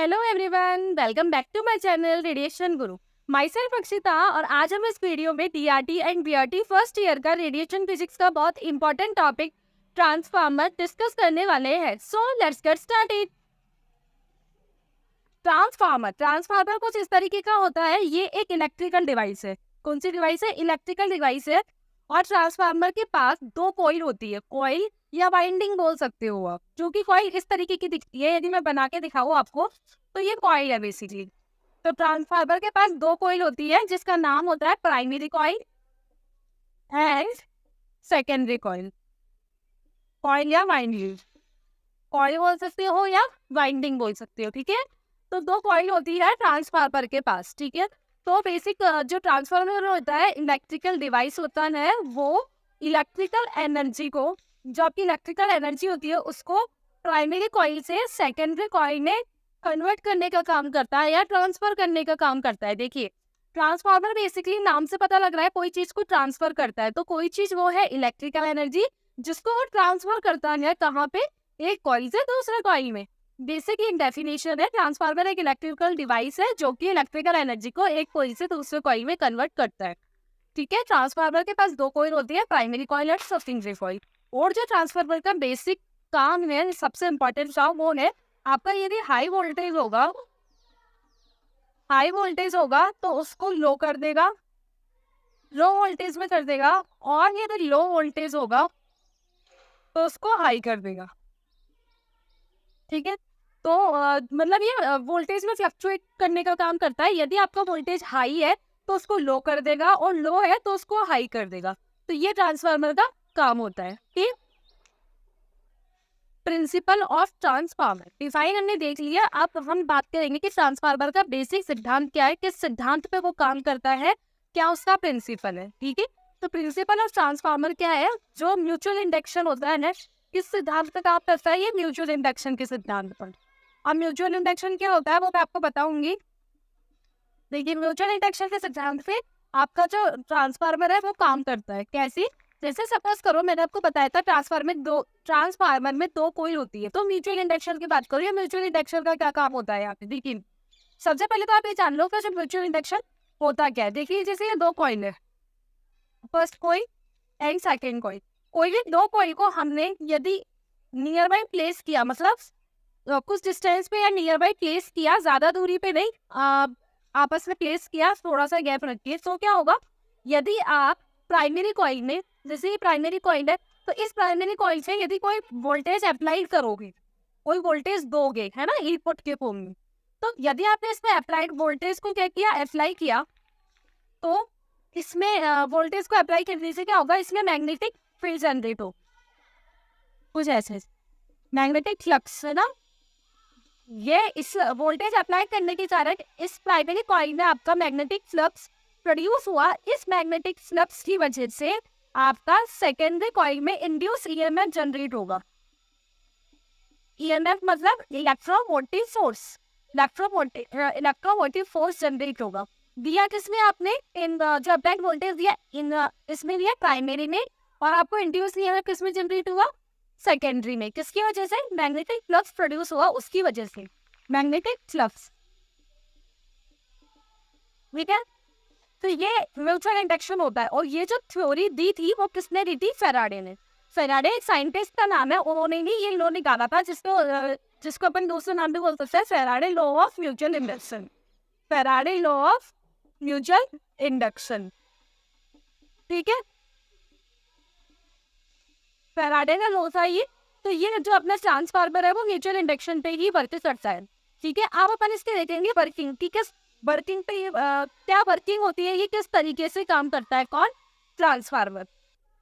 Hello everyone, welcome back to my channel radiation guru. My self Akshita और आज हम इस वीडियो में DRT and BRT first year का रेडिएशन फिजिक्स का बहुत इंपॉर्टेंट टॉपिक ट्रांसफार्मर डिस्कस करने वाले हैं। So let's get started. Transformer कुछ इस तरीके का होता है। ये एक इलेक्ट्रिकल डिवाइस है। कौन सी डिवाइस है? इलेक्ट्रिकल डिवाइस है। और ट्रांसफार्मर के पास दो कॉइल होती है, कॉइल या वाइंडिंग बोल सकते हो आप, जो कि कॉइल इस तरीके की दिखती है। यदि मैं बना के दिखाऊं आपको तो ये कॉइल है बेसिकली। तो ट्रांसफार्मर के पास दो कॉइल होती है जिसका नाम होता है primary coil and secondary coil. Coil या वाइंडिंग, कॉइल बोल सकते हो या वाइंडिंग बोल सकते हो, ठीक है। तो दो कॉइल होती है ट्रांसफार्मर के पास, ठीक है। तो बेसिक जो ट्रांसफार्मर होता है, इलेक्ट्रिकल डिवाइस होता है, वो इलेक्ट्रिकल एनर्जी को, जो आपकी इलेक्ट्रिकल एनर्जी होती है उसको प्राइमरी कॉइल से सेकेंडरी कॉइल में कन्वर्ट करने का काम करता है या ट्रांसफर करने का काम करता है। देखिए, ट्रांसफार्मर बेसिकली नाम से पता लग रहा है कोई चीज को ट्रांसफर करता है। तो कोई चीज वो है इलेक्ट्रिकल एनर्जी जिसको वो ट्रांसफर करता है कहाँ पे? एक कॉइल से दूसरे कॉइल में। बेसिक एक डेफिनेशन है, ट्रांसफार्मर एक इलेक्ट्रिकल डिवाइस है जो कि इलेक्ट्रिकल एनर्जी को एक कॉइल से दूसरे कॉइल में कन्वर्ट करता है, ठीक है। ट्रांसफार्मर के पास दो कॉइल होती है, प्राइमरी कॉइल और सेकेंडरी कॉइल। और जो ट्रांसफार्मर का बेसिक काम है, सबसे इंपॉर्टेंट काम वो है आपका, यदि हाई वोल्टेज होगा तो उसको लो कर देगा, लो वोल्टेज में कर देगा। और यदि लो वोल्टेज होगा तो उसको हाई कर देगा, ठीक है। तो मतलब ये वोल्टेज में फ्लक्चुएट करने का काम करता है। यदि आपका वोल्टेज हाई है तो उसको लो कर देगा और लो है तो उसको हाई कर देगा। तो ये ट्रांसफार्मर का काम होता है, ठीक। प्रिंसिपल ऑफ ट्रांसफार्मर डिफाइन हमने देख लिया। अब हम बात करेंगे कि ट्रांसफार्मर का बेसिक सिद्धांत क्या है, किस सिद्धांत पे वो काम करता है, क्या उसका प्रिंसिपल है, ठीक है। तो प्रिंसिपल ऑफ ट्रांसफार्मर क्या है? जो म्यूचुअल इंडक्शन होता है ना, किस सिद्धांत पे काम करता है? ये म्यूचुअल इंडक्शन के सिद्धांत पर। अब म्यूचुअल इंडक्शन क्या होता है वो मैं आपको बताऊंगी। देखिए, म्यूचुअल इंडक्शन के सिद्धांत पे आपका जो ट्रांसफार्मर है वो काम करता है। कैसे? जैसे सपोज करो, मैंने आपको बताया था ट्रांसफार्मर में दो कॉइल होती है। तो म्यूचुअल इंडक्शन की बात करो, या म्यूचुअल इंडक्शन का क्या काम होता है यहाँ पे? देखिए, सबसे पहले तो आप ये जान लो कि जो म्यूचुअल इंडक्शन होता क्या है। देखिए, जैसे ये दो कॉइल है, first coil and second coil. कोई भी दो कॉइल को हमने यदि नियर बाई प्लेस किया, मतलब कुछ डिस्टेंस पे या नियर बाई प्लेस किया, ज्यादा दूरी पे नहीं, आपस में प्लेस किया, थोड़ा सा गैप रखिए, तो क्या होगा? यदि आप प्राइमरी कॉइल में, जैसे ये प्राइमरी कॉइल है, तो इस प्राइमरी कॉइल से यदि कोई वोल्टेज अप्लाई करोगे, कोई वोल्टेज दोगे, है ना, इनपुट के फॉर्म में, तो यदि आपने इसमें अप्लाइड वोल्टेज को क्या किया, अप्लाई किया, तो इसमें वोल्टेज को अप्लाई करने से क्या होगा? इसमें मैग्नेटिक फील्ड जनरेट हो, कुछ ऐसे मैग्नेटिक फ्लक्स, है ना। ये इस वोल्टेज अप्लाई करने के कारण इस प्राइमरी कॉइल में आपका मैग्नेटिक फ्लक्स प्रोड्यूस हुआ। इस मैग्नेटिक फ्लक्स की वजह से आपका सेकेंडरी कॉइल में इंड्यूस ईएमएफ जनरेट होगा। ईएमएफ मतलब electromotive force, electromotive force generate होगा। दिया किसमें आपने? इन जो अप्लाइड वोल्टेज दिया इन इसमें दिया प्राइमरी में, और आपको इंड्यूस ईएमएफ किसमें जनरेट हुआ? सेकेंडरी में। किसकी वजह से? मैग्नेटिक फ्लक्स प्रोड्यूस हुआ, उसकी वजह से मैग्नेटिक फ्लक्स, ठीक है। तो ये म्यूचुअल इंडक्शन होता है। और ये जो थ्योरी दी थी वो किसने दी थी? फेराडे ने। फेराडे एक साइंटिस्ट का नाम है, उन्होंने ही ये लॉ निकाला था जिसको अपन दूसरे नाम भी बोल सकते हैं, Faraday law of mutual induction. Faraday law of mutual induction, ठीक है। फेराडे का लॉ था ये। तो ये जो अपना ट्रांसफार्मर है वो म्यूचुअल इंडक्शन पे ही वर्क करता है, ठीक है। अब अपन इसके देखेंगे वर्किंग, ठीक है। वर्किंग पे क्या वर्किंग होती है, ये किस तरीके से काम करता है? कौन? ट्रांसफार्मर।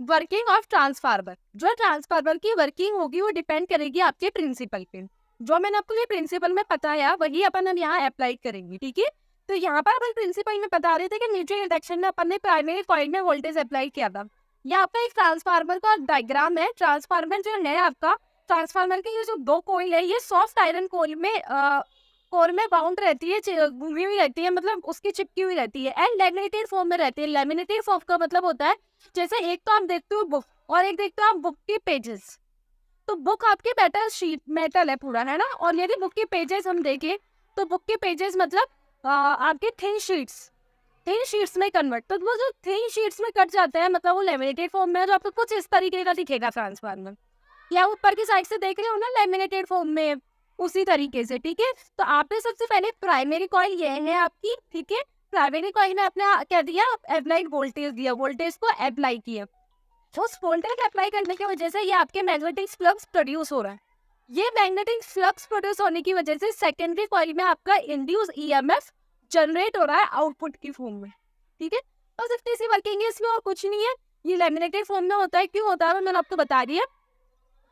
वर्किंग ऑफ ट्रांसफार्मर, जो ट्रांसफार्मर की वर्किंग होगी वो डिपेंड करेगी आपके प्रिंसिपल पे। जो मैंने आपको ये प्रिंसिपल में बताया वही अपन अब यहाँ अप्लाई करेंगे, ठीक है। तो यहाँ पर अपन प्रिंसिपल में बता रहे थे कि म्यूचुअल इंडक्शन में अपन ने प्राइमरी कॉइल में वोल्टेज अप्लाई किया था। ये आपका एक ट्रांसफार्मर का डायग्राम है। ट्रांसफार्मर जो है आपका, ट्रांसफार्मर के ये जो दो कॉइल है, ये सॉफ्ट आयरन कोर में बाउंड रहती है, घूमी हुई रहती है, मतलब उसकी चिपकी हुई रहती है, एंड लैमिनेटेड फॉर्म में रहती है। लैमिनेटेड फॉर्म का मतलब होता है, जैसे एक तो आप देखते हो बुक और एक देखते हो आप बुक के पेजेस। तो बुक आपकी मेटल शीट, मेटल है पूरा, है ना। और यदि बुक के पेजेस हम देखें तो बुक के पेजेस मतलब आपके थिन शीट्स में कन्वर्ट, तो वो जो थिन शीट्स में कट जाते हैं मतलब वो लेमिनेटेड फॉर्म में है, तो आपको कुछ इस तरीके का दिखेगा ट्रांसफार्मर, या ऊपर की साइड से देख रहे हो ना लेमिनेटेड फॉर्म में, उसी तरीके से, ठीक है। तो आपने सबसे पहले प्राइमरी कॉइल ये है आपकी, ठीक है। प्राइमरी कॉइल में आपने क्या दिया, अप्लाइड वोल्टेज दिया, वोल्टेज को अप्लाई किया। उस वोल्टेज अप्लाई करने की वजह से ये आपके मैग्नेटिक फ्लक्स प्रोड्यूस हो रहा है। ये मैग्नेटिक फ्लक्स प्रोड्यूस होने की वजह से सेकेंडरी कॉइल में आपका इंड्यूस ईएमएफ जनरेट हो रहा है आउटपुट की फॉर्म में, ठीक है। बस इतनी सी वर्किंग है इसमें, और कुछ नहीं है। ये लैमिनेटेड फॉर्म में होता है, क्यों होता है मैंने आपको बता दिया,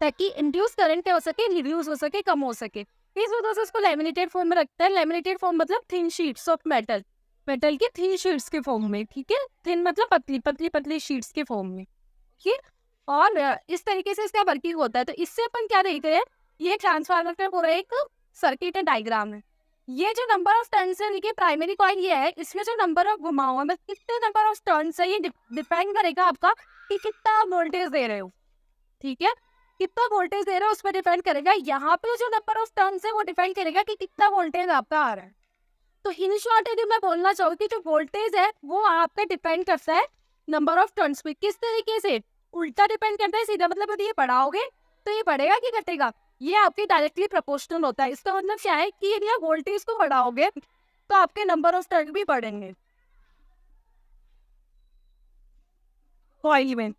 ताकि इंड्यूस करंट क्या हो सके, रिड्यूस हो सके, कम हो सके। इस वजह से इसको लैमिनेटेड फॉर्म में रखता है। लैमिनेटेड फॉर्म मतलब thin sheets of metal, metal की थिन शीट्स के फॉर्म में, ठीक है। थिन मतलब पतली पतली पतली शीट्स के फॉर्म में, ठीक है। और इस तरीके से इसका वर्किंग होता है। तो इससे अपन क्या देख रहे हैं, ये ट्रांसफार्मर का पूरा एक सर्किट है, डायग्राम है। ये जो नंबर ऑफ टर्न्स है, देखिए प्राइमरी कॉइल ये है, इसमें जो नंबर ऑफ घुमाव है, कितने नंबर ऑफ टर्न्स है, ये डिपेंड करेगा आपका कि कितना वोल्टेज दे रहे हो, ठीक है। कितना वोल्टेज दे रहे हो उस पर डिपेंड करेगा। यहाँ पे जो नंबर ऑफ टर्न्स है वो डिपेंड करेगा कि कितना वोल्टेज आपका आ रहा है। तो इन शॉर्ट यदि मैं बोलना चाहूँ कि जो वोल्टेज है वो आपका डिपेंड करता है नंबर ऑफ टर्न्स पे। किस तरीके से, उल्टा डिपेंड करता है, सीधा मतलब यदि ये बढ़ाओगे तो ये बढ़ेगा कि घटेगा, ये आपके डायरेक्टली प्रोपोर्शनल होता है। इसका मतलब क्या है कि यदि आप वोल्टेज को बढ़ाओगे तो आपके नंबर ऑफ टर्न भी बढ़ेंगे कॉइल में,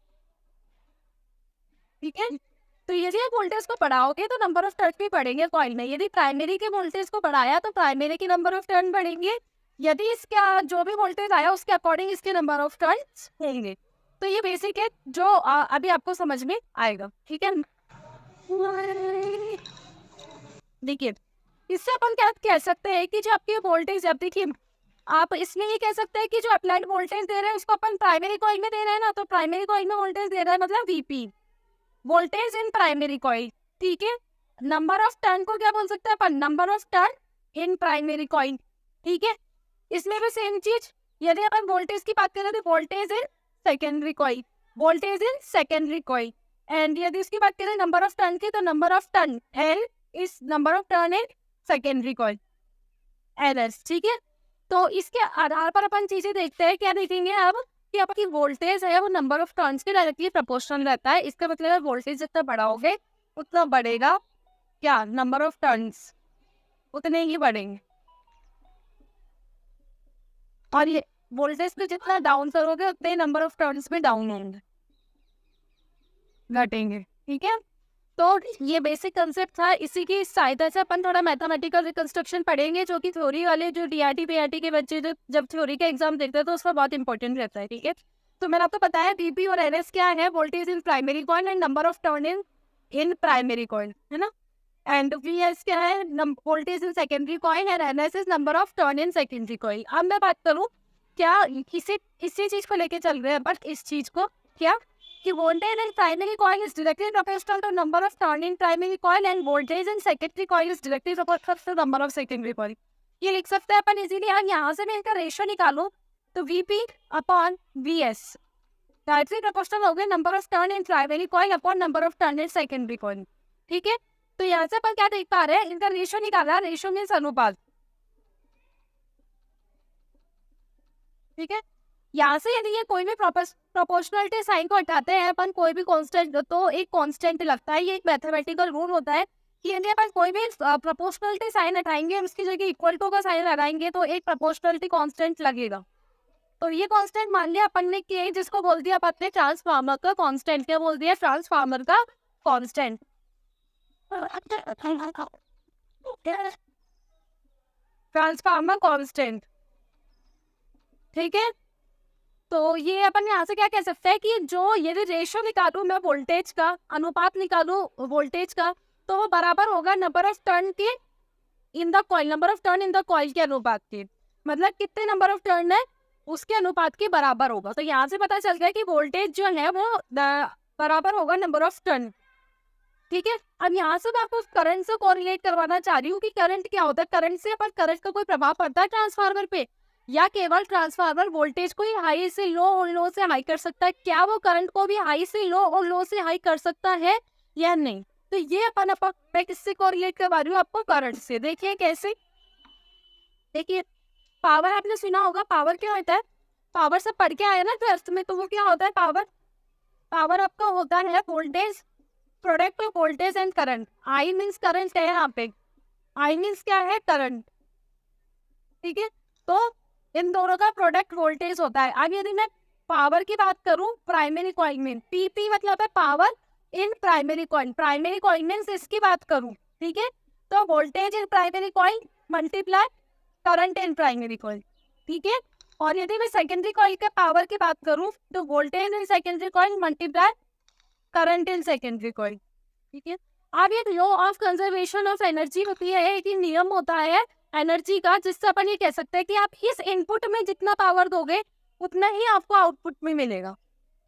ठीक है। तो यदि आप वोल्टेज को बढ़ाओगे तो नंबर ऑफ टर्न भी बढ़ेंगे कॉइल में। यदि प्राइमरी के वोल्टेज को बढ़ाया तो प्राइमरी के नंबर ऑफ टर्न बढ़ेंगे, यदि इसका जो भी वोल्टेज आया उसके अकॉर्डिंग इसके नंबर ऑफ टर्न होंगे। तो ये बेसिक है जो अभी आपको समझ में आएगा, ठीक है। देखिए इससे अपन क्या कह सकते हैं कि जो आपके वोल्टेज, अब देखिए आप इसमें ये कह सकते हैं कि जो अप्लाइड वोल्टेज दे रहे हैं उसको अपन प्राइमरी कॉइल में दे रहे हैं ना, तो प्राइमरी कॉइल में वोल्टेज दे रहा है मतलब वीपी, वोल्टेज इन प्राइमरी कॉइल, ठीक है। नंबर ऑफ टर्न को क्या बोल सकते हैं अपन, number of turn in primary coil, ठीक है। इसमें भी सेम चीज, यदि अपन वोल्टेज की बात करें तो voltage in secondary coil, voltage in secondary coil. And यदि इसकी बात करें नंबर ऑफ टर्न की, तो number of turn L is number of turn in secondary coil, LS, ठीक है। तो इसके आधार पर अपन चीजें देखते हैं, क्या देखेंगे अब कि आपकी वोल्टेज है वो नंबर ऑफ टर्न्स के डायरेक्टली प्रोपोर्शनल रहता है। इसका मतलब है वोल्टेज जितना बढ़ाओगे उतना बढ़ेगा क्या, नंबर ऑफ टर्न्स उतने ही बढ़ेंगे। और ये वोल्टेज पे जितना डाउन करोगे उतने नंबर ऑफ टर्न्स पे डाउन होंगे, घटेंगे, ठीक है। तो ये बेसिक कंसेप्ट था। इसी की सहायता से अपन थोड़ा मैथमेटिकल रिकंस्ट्रक्शन पढ़ेंगे, जो कि थ्योरी वाले जो डीआरटी पीआरटी के बच्चे जब थ्योरी का एग्जाम देखते हैं तो उसका बहुत इंपॉर्टेंट रहता है, ठीक है। तो मैंने आपको बताया बीपी और एनएस क्या है, voltage in primary coil and number of turn in primary coil, है ना। एंड वीएस क्या है, voltage in secondary coil, and NS is number of turn in secondary coil. अब मैं बात करूँ क्या, इसी चीज को लेके चल रहे हैं बट इस चीज को क्या कि voltage in primary coil is directly proportional to number of turn in primary coil and voltage in secondary coil is directly proportional to number of secondary coil। ये लिख सकते हैं अपन इजीली। यहाँ से मैं इनका रेशियो निकालूं तो Vp upon Vs directly proportional हो गया number of turn in primary coil upon number of turn in secondary coil, ठीक है। तो यहाँ से अपन क्या देख पा रहे हैं, इनका रेशियो निकाला, रेशियो मीन्स अनुपात, ठीक है। यहाँ से यदि ये कोई भी प्रोपोर्शनलिटी साइन को हटाते हैं अपन, कोई भी कांस्टेंट, तो एक कांस्टेंट लगता है। ये एक मैथमेटिकल रूल होता है कि यदि अपन कोई भी प्रोपोर्शनलिटी साइन हटाएंगे, उसकी जगह इक्वल टू का साइन लगाएंगे तो एक प्रोपोर्शनलिटी कांस्टेंट लगेगा। तो ये कांस्टेंट मान लिया अपन ने कि जिसको बोल दिया अपन ने ट्रांसफार्मर का कांस्टेंट, क्या बोल दिया, ट्रांसफार्मर का कांस्टेंट, ट्रांसफार्मर कांस्टेंट, ठीक है। तो ये अपन यहाँ से क्या कह सकते हैं कि जो यदि रेशियो निकालूं मैं वोल्टेज का, अनुपात निकालूं वोल्टेज का, तो वो बराबर होगा नंबर ऑफ टर्न के in the coil, number of turn in the coil के अनुपात के, मतलब कितने नंबर ऑफ टर्न है उसके अनुपात के बराबर होगा। तो यहाँ से पता चल गया कि वोल्टेज जो है वो बराबर होगा नंबर ऑफ टर्न, ठीक है। अब यहाँ से मैं आपको करंट से कोरिलेट करवाना चाह रही हूँ कि करंट क्या होता है, करंट से अपन, करंट का कोई प्रभाव पड़ता है ट्रांसफार्मर पे, या केवल ट्रांसफार्मर वोल्टेज को ही हाई से लो और लो से हाई कर सकता है, क्या वो करंट को भी हाई से लो और लो से हाई कर सकता है या नहीं। तो ये अपन मैं किससे कोरिलेट करवा रही हूँ आपको, करंट से। देखिए कैसे, देखिए, पावर आपने सुना होगा, पावर क्या होता है? पावर सब पढ़ के आए ना ट्वेल्थ में, तो वो क्या होता है पावर? पावर आपका होता है voltage, product of voltage and current. I means current है यहाँ पे, आई मीन्स क्या है? करंट। ठीक है, तो इन दोनों का प्रोडक्ट वोल्टेज होता है। अब यदि मैं पावर की बात करूं प्राइमरी कॉइल में, पीपी मतलब है power in primary coil, primary coil means इसकी बात करूं, ठीक है, तो voltage in primary coil multiply current in primary coil, ठीक है। और यदि मैं सेकेंडरी कॉइल के पावर की बात करूं तो voltage in secondary coil multiply current in secondary coil, ठीक है। अब ये law of conservation of energy होती है, एक नियम होता है एनर्जी का, जिससे अपन ये कह सकते हैं कि आप इस इनपुट में जितना पावर दोगे उतना ही आपको आउटपुट में मिलेगा,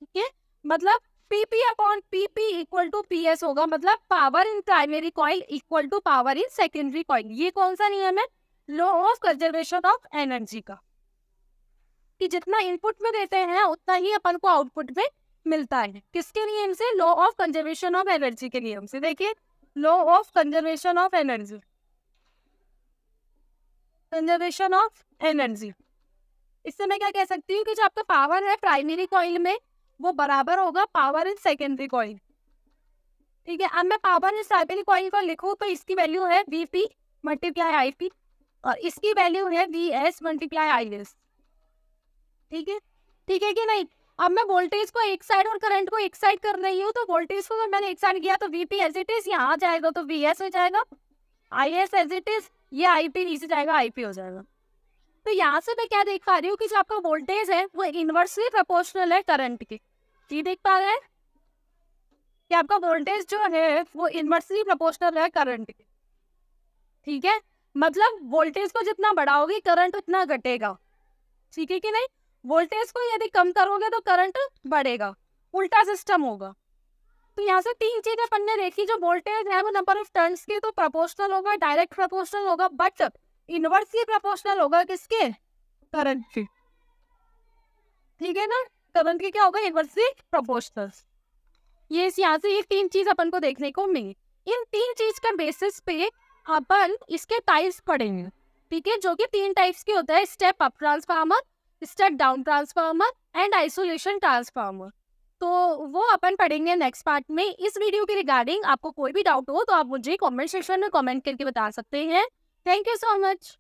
ठीक है। मतलब PP upon PP equal to PS होगा, मतलब power in primary coil equal to power in secondary coil. ये कौन सा नियम है? Law of conservation of energy का, कि जितना इनपुट में देते हैं उतना ही अपन को आउटपुट में मिलता है। किसके नियम से? Law of conservation of energy के नियम से। देखिए, law of conservation of energy, conservation of energy, इससे मैं क्या कह सकती हूँ कि जो आपका पावर है प्राइमरी कॉइल में वो बराबर होगा पावर इन सेकेंडरी कॉइल, ठीक है। अब मैं पावर इन प्राइमरी कॉइल को लिखूँ तो इसकी वैल्यू है वीपी मल्टीप्लाई आईपी और इसकी वैल्यू है वीएस मल्टीप्लाई आईएस, ठीक है, ठीक है कि नहीं। अब मैं वोल्टेज को एक साइड और करंट को एक साइड कर रही हूँ, तो वोल्टेज को मैंने एक साइड किया तो वीपी एज इट इज यहाँ आ जाएगा तो वीएस हो जाएगा, आईएस एज इट इज, ये आईपी नीचे जाएगा आईपी हो जाएगा। तो यहाँ से मैं क्या देख पा रही हूँ कि जो आपका वोल्टेज है वो इनवर्सली प्रोपोर्शनल है करंट के। ये देख पा रहे हैं कि आपका वोल्टेज जो है वो इनवर्सली प्रोपोर्शनल है करंट के, ठीक है। मतलब वोल्टेज को जितना बढ़ाओगे करंट उतना घटेगा, ठीक है कि नहीं। वोल्टेज को यदि कम करोगे तो करंट बढ़ेगा, उल्टा सिस्टम होगा। तो यहाँ से तीन चीजें अपन ने देखी, जो वोल्टेज है वो नंबर ऑफ टर्न्स की तो प्रोपोर्शनल होगा, डायरेक्ट प्रोपोर्शनल होगा, बट इनवर्सली प्रोपोर्शनल होगा किसके? करंट के, ठीक है ना। करंट के क्या होगा? Inversely proportional. ये यहाँ से ये तीन चीज अपन को देखने को मिली। इन तीन चीज का बेसिस पे अपन इसके टाइप्स पढ़ेंगे, ठीक है, जो कि तीन टाइप्स के होता है, step up transformer, step down transformer and isolation transformer. तो वो अपन पढ़ेंगे नेक्स्ट पार्ट में। इस वीडियो के रिगार्डिंग आपको कोई भी डाउट हो तो आप मुझे कमेंट सेक्शन में कमेंट करके बता सकते हैं। Thank you so much.